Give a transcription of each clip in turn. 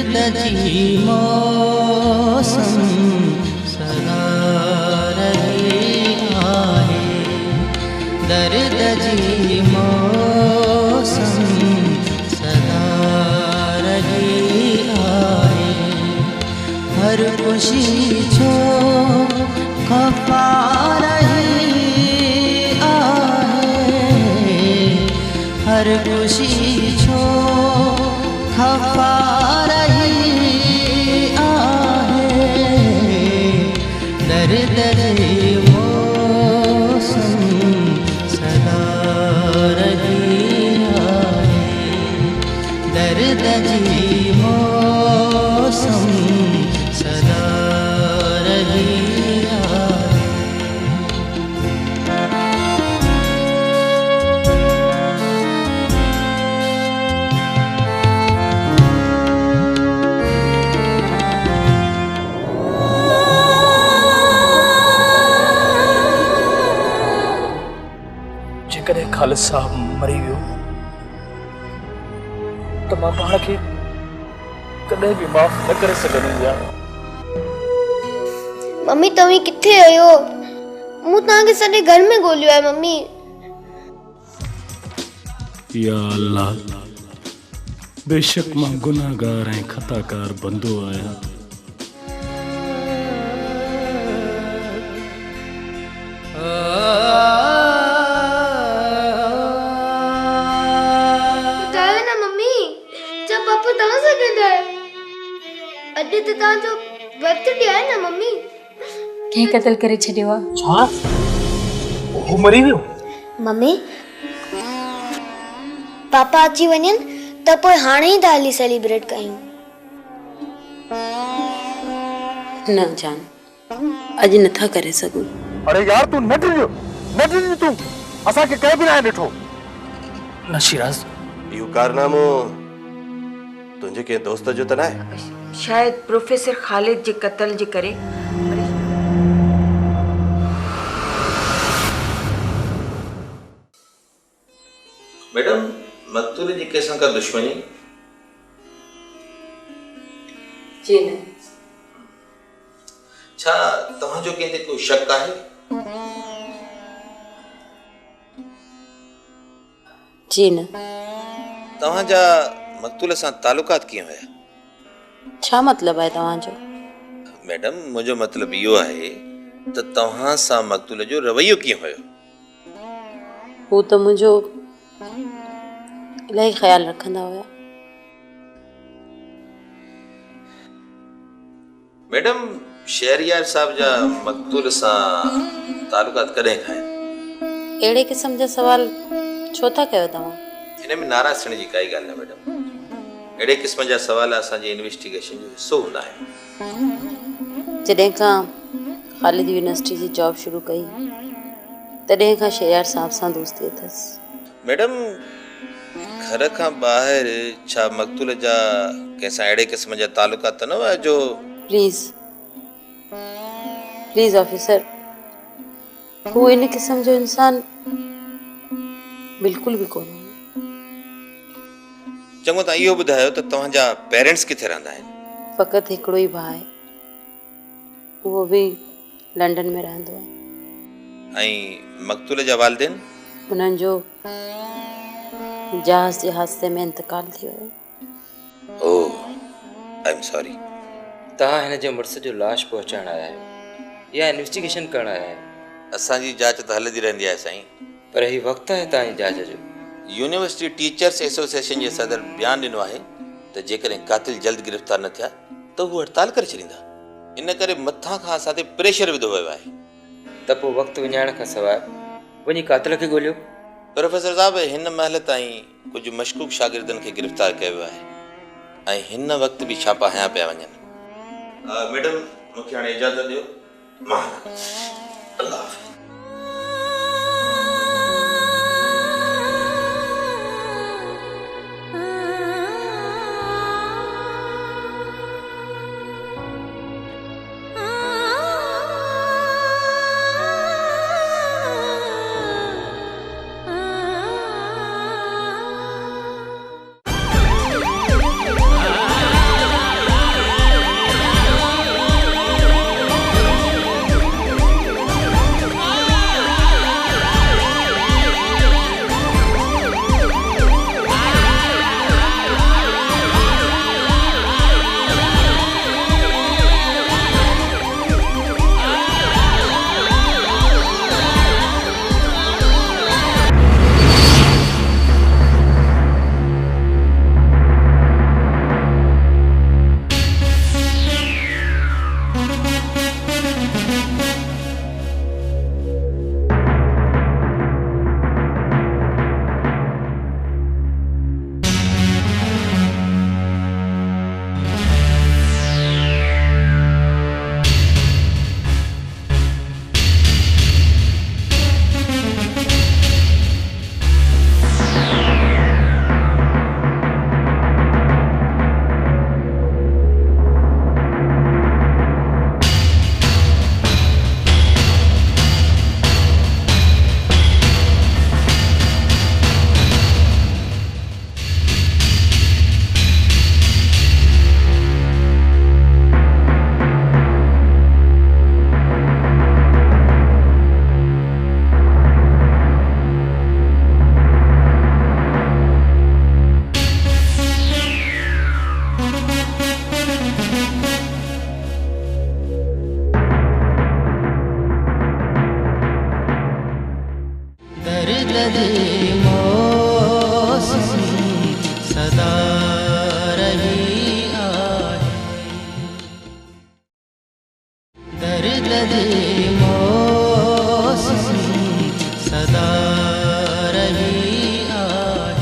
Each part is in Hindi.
जी मौसम सदा रही आहे, दर्द जी मौसम सदा रही आहे। हर खुशी छो खफा रही आहे, हर खुशी छो खफा रही आहे। दर्द जी मौसम सदा रही आहे, दर्द जी मौसम सदा रही आहे। जेकॾहिं ख़ालिद साहब मरी वियो त मां पाण खे कॾहिं बि माफ़ न करे सघंदी आहियां। मम्मी तव्हीं किथे आहियो? मूं तव्हांखे सॼे घर में ॻोल्हियो आहे मम्मी। या अल्लाह, बेशक मां गुनाहगार ऐं खताकार बंदो आहियां। ॿुधायो न मम्मी, छा पापा तव्हां सां गॾु आहे? अॼु त तव्हांजो बर्थडे आहे न मम्मी? कंहिं क़त्ल करे छॾियो आहे? छा? हू मरी वियो? मम्मी पापा अची वञनि त पोइ हाणे ई था हली सेलिब्रेट कयूं। न जान, अॼु नथा करे सघूं। अरे यार तू न डिॼ तू, असांखे कंहिं बि न ॾिठो। न शिराज, इहो कारनामो तुंहिंजे कंहिं दोस्त जो त न आहे? शायद प्रोफेसर खालिद जे क़त्ल जे करे। मैडम, मक़तूल जी कंहिंसां का दुश्मनी? जी न। छा तव्हांजो कंहिं ते कोई शक आहे? जी न। तव्हांजा मक़तूल सां तालुकात कीअं हुया? छा मतिलबु आहे तव्हांजो? मैडम, मुंहिंजो मतिलबु इहो आहे त तव्हां सां मक़तूल जो रवैयो कीअं हुयो? हू त मुंहिंजो इलाही ख़्यालु रखंदा हुया। मैडम, शहरियार साहब जा मक़तूल सां तालुकात कॾहिं खां आहिनि? अहिड़े क़िस्म जा सवाल छो था कयो तव्हां? हिन में नाराज़ थियण जी काई ॻाल्हि न मैडम। अहिड़े क़िस्म जा सवाल असांजी इन्वेस्टिगेशन जो हिसो हूंदा आहिनि। जॾहिं खां ख़ालिद यूनिवर्सिटी जी जॉब शुरू कई तॾहिं खां शहरियार साहब सां दोस्ती अथसि। मैडम, घर खां ॿाहिरि छा मक़तूल जा कंहिंसां अहिड़े क़िस्म जा तालुकात त न हुआ जो? प्लीज़ ऑफिसर, हू इन क़िस्म जो इंसान बिल्कुल भी कोन। चङो, तव्हां इहो ॿुधायो त तव्हांजा पेरेंट्स किथे रहंदा आहिनि? फ़क़ति हिकिड़ो ई भाउ आहे, उहो बि लंडन में रहंदो आहे। ऐं मक़तूल जा वालिदैन? उन्हनि जो जहाज़ जे हादसे में इंतकाल थी वियो। ओह, आई एम सॉरी। तव्हां हिन जे मुड़ुस जो लाश पहुचाइण आया आहियो या इन्वेस्टिगेशन करण आया आहियो? असांजी जांच त हलंदी रहंदी आहे साईं, पर ही वक़्तु आहे तव्हांजी जांच जो। यूनिवर्सिटी टीचर्स एसोसिएशन जे सदर बयानु ॾिनो आहे त जेकॾहिं कातिल जल्द गिरफ़्तार न थिया त हू हड़ताल करे छॾींदा। इन करे मथां खां असां ते प्रेशर विधो वियो आहे। त पोइ वक़्तु विञाइण खां सवाइ वञी कातिल खे ॻोल्हियो। प्रोफेसर साहब, हिन महिल ताईं कुझु मशकूक शागिर्दनि खे गिरफ़्तार कयो वियो आहे ऐं हिन वक़्तु बि छापा हया पिया वञनि। मैडम, मूंखे हाणे इजाज़त ॾियो। मां अल्लाह हाफ़िज़। जी मौसम सदा रही आहे दर्द जी मौसम सदा रही आहे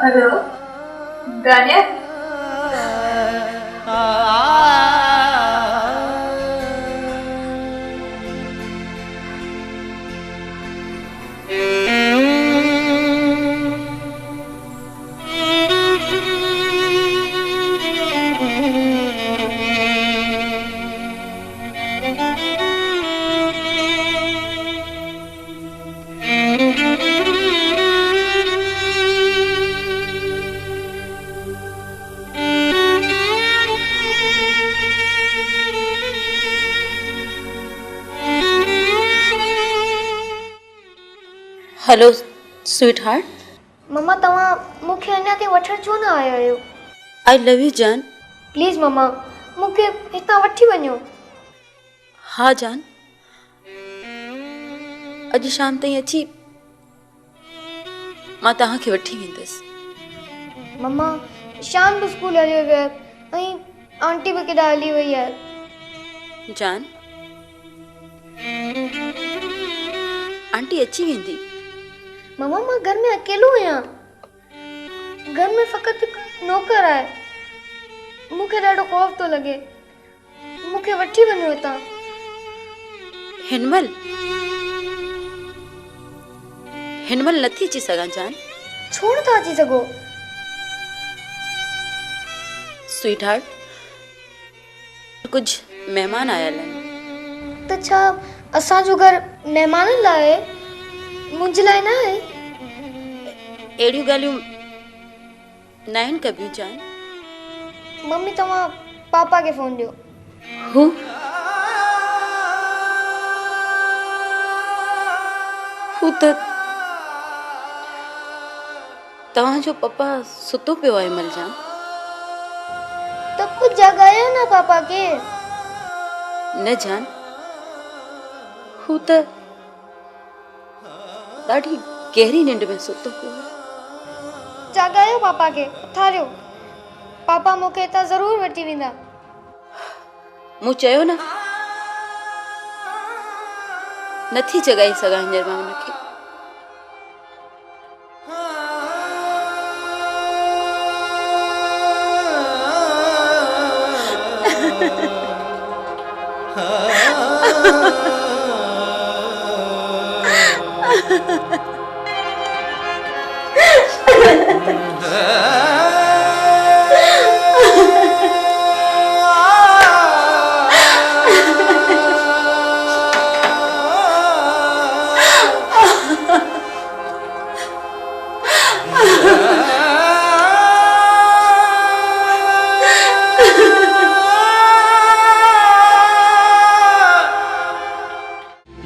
हेलो गानिया हेलो स्वीट हार्ट मम्मा तव्हां मूंखे अञा ताईं वठण छो न आया आहियो आई लव यू जान प्लीज़ मम्मा मूंखे हितां वठी वञो हाँ जान अॼु शाम ताईं अची मां तव्हांखे वठी वेंदसि मम्मा शाम बि स्कूल हलियो वियो आहे ऐं आंटी बि केॾा हली वई आहे जान आंटी अची वेंदी मम्मा मां घर में अकेलो आहियां घर में फ़क़ति हिकु नौकर आहे मूंखे ॾाढो ख़ौफ़ थो लॻे मूंखे वठी वञो हितां हिनमल नथी अची सघां जान छो नथा अची सघो स्वीट हार्ट कुझु महिमान आयल आहिनि त छा असांजो घर महिमाननि लाइ आहे मुंहिंजे लाइ न आहे अहिड़ियूं ॻाल्हियूं न आहिनि कबियूं जान मम्मी तव्हां पापा खे फ़ोन ॾियो हू त तव्हांजो पप्पा सुतो पियो आहे मलजान त कुझु जॻायो न पापा खे न जान हू त ॾाढी गहरी निंड में सुतो पियो आहे। जागायो पापा के, उथारियो। पापा मूंखे हितां ज़रूर वठी वेंदा। मूं चयो न नथी जगाई सघां हींअर मां हुनखे।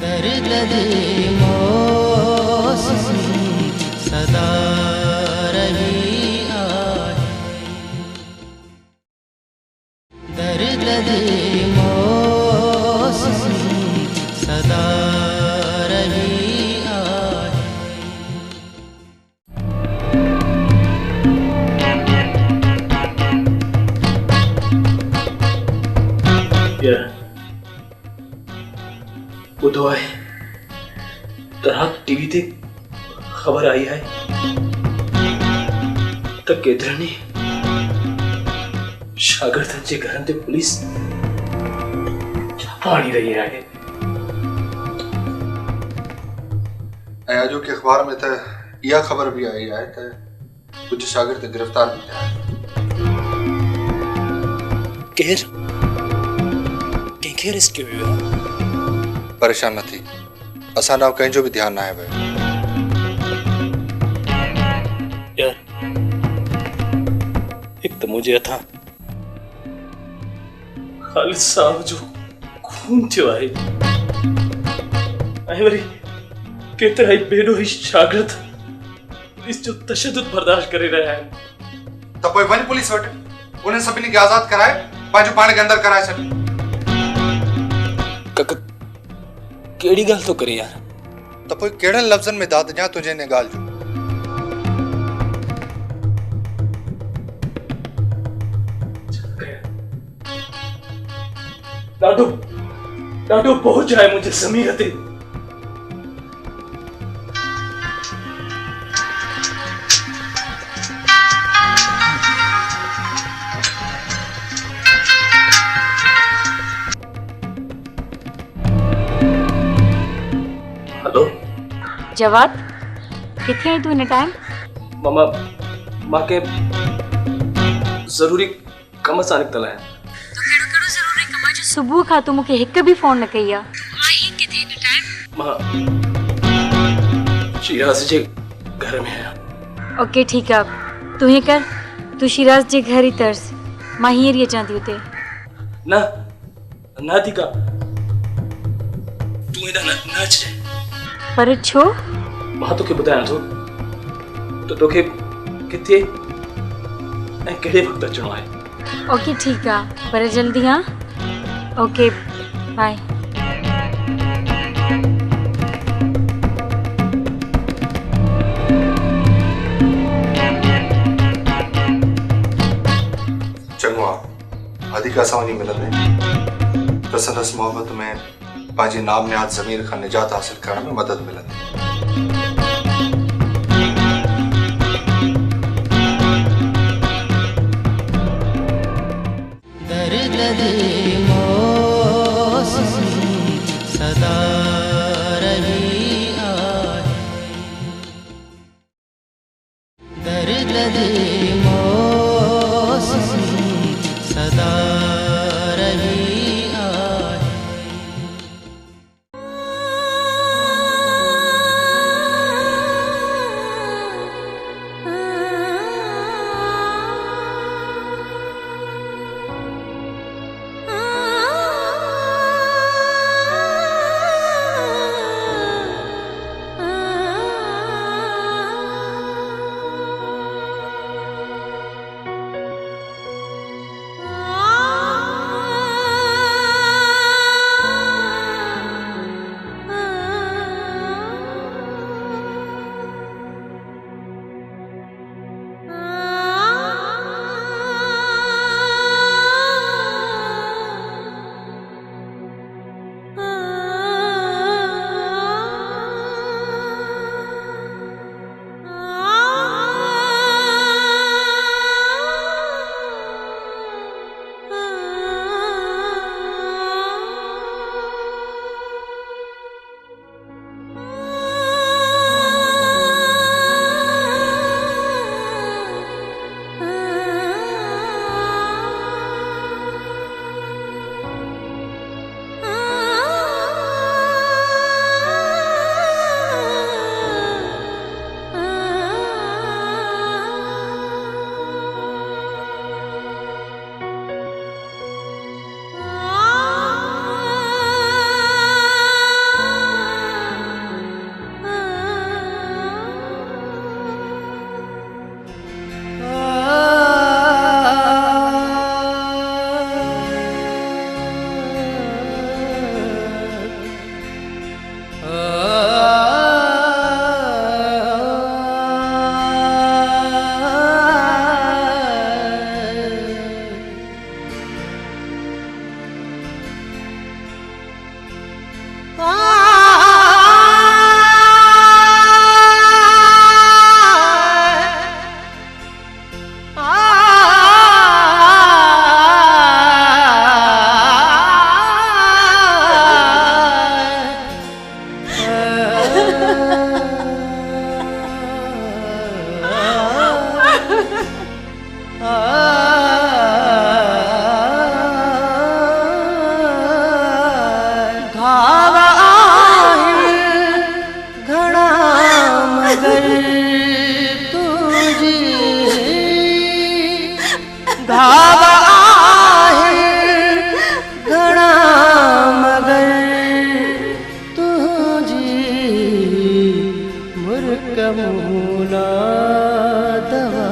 दर्द दे मौसम सदा रही आहे। दर्द दे मौसम सदा रही आहे। ॿुधो आहे त राति टीवी ते ख़बर आई आहे त केतिरनि शागिर्दनि जे घरनि ते पुलिस छापा हणी रही आहे। ऐं अॼोके अख़बार में त इहा ख़बर बि आई आहे त कुझु शागिर्द गिरफ़्तार बि थिया आहिनि। केरु कंहिंखे अरेस्ट कयो वियो आहे? परेशान न थी, असां ॾांहुं कंहिंजो बि ध्यानु न आहे वियो। यार हिकु त मुंहिंजे हथां ख़ालिद साहब जो खून थियो आहे ऐं वरी केतिरा ई बेॾोही शागिर्द पुलिस जो तशद्दुद बर्दाश्त करे रहिया आहिनि। त पोइ वञ पुलिस वटि, उन्हनि सभिनी खे आज़ादु कराए पंहिंजो पाण खे अंदरि कराए छॾ। कहिड़ी ॻाल्हि थो करे यार? त पोइ कहिड़नि लफ़्ज़नि में दाद ॾियां तुंहिंजे हिन ॻाल्हि जो? ॾाढो ॾाढो बोझ आहे मुंहिंजे ज़मीर ते। हेलो जवाब किथे आई तू हिन टाइम? मामा मां के ज़रूरी कम सां निकितल आहियां। सुबुह खां तूं मूंखे हिकु बि फोन न कई आहे। मां शिराज जे घर में आहियां। ओके ठीकु आहे, तूं हीअं कर, तूं शिराज जे घर ई तरस, मां हींअर ई अचां थी उते। न न थी का तूं हेॾा न अचिजांइ। पर छो? मां तोखे ॿुधायां थो त तोखे किथे ऐं कहिड़े वक़्तु अचिणो आहे। ओके ठीकु आहे, पर जल्दी हाँ। Okay bye. चङो आहे, अधिका सां वञी मिलंदे त संदसि मोहबत में पंहिंजे नामनिहाद ज़मीर खां निजात हासिल करण में मदद मिलंदी। दर्द दे मौसम सदा रही आहे। दर्द दे मौसम सदा रही आहे। मूला दवा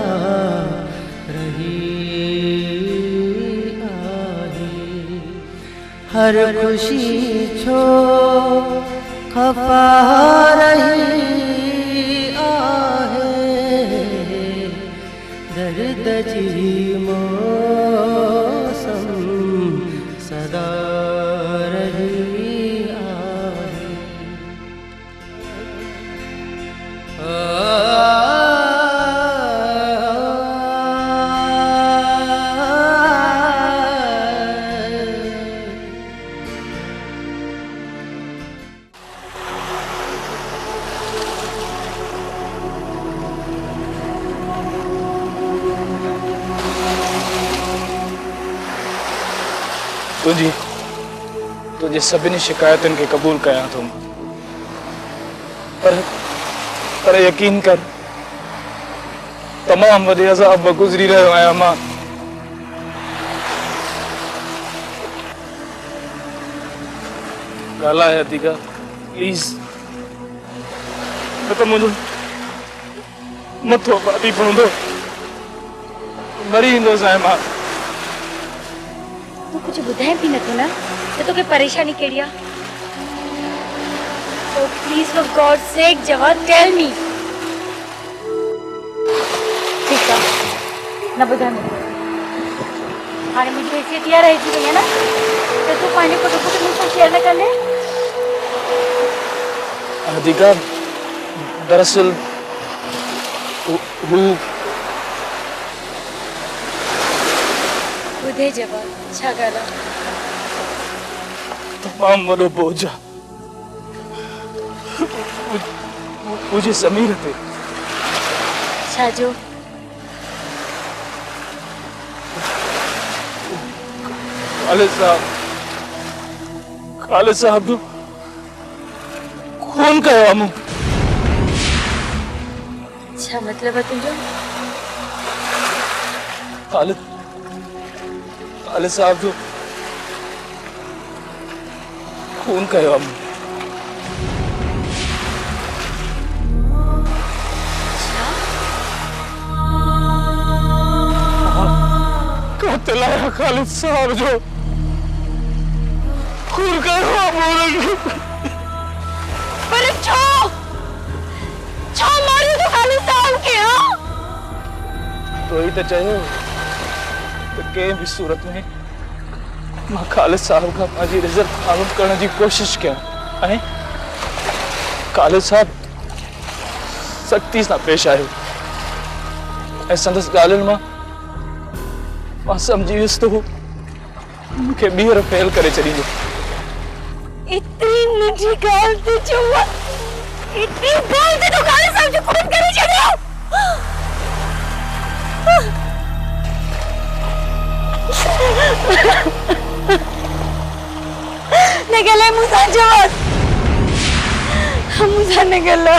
रही आहे। हर खुशी छो खफा रही आहे। दर्द जी मौसम सदा रही आहे। तुझे सभिनी शिकायतुनि खे क़बूल कयां थो, पर यकीन कर तमाम वॾे अज़ाब गुज़री रहियो आहियां मां। ॻाल्हाए अतीका प्लीज़, न त मुंहिंजो मथो फाटी पवंदो, मरी ईंदुसि ऐं मां। तू कुछ बुधाए भी नथो ना तो तोके परेशानी केड़ी आ? Oh please for God's sake जवाब टेल मी। ठीक है ना बुधाए मैं हाणे मुझे हैसियत यार है जी है ना तो तू पानी को मुझसे शेयर न कर ले। अधिका दरअसल वो बुधे जवाब छा गाला तमाम वॾो बोझ मुझे ज़मीर ते। छाजो खालिद साहब खून कयो आहे मूं। छा मतलब है तुझो? खालिद साहब जो खून कयो आहे मूं। कातिल आया खालिद साहब जो खून कयो आहे मूं। पर छो मारियो तो खालिद साहब के? हाँ तो ही तो चयो तो कंहिं भी सूरत में मां खालिद साहब का पंहिंजी इज़त ख़ालूम करण जी कोशिश कयां ऐं खालिद साहब सख्ती सां पेश आयो ऐं संदसि ॻाल्हियुनि मां सम्झी वियुसि तो मूंखे ॿीहर फेल करे छॾींदो। इतनी नंढी ॻाल्हि ते चुआ इतनी ॻाल्हि ते तो खालिद साहब जो खून करे छॾियो। नगले मुसा जवाब मुसा नगला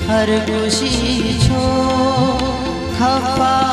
हर खुशी छो खफा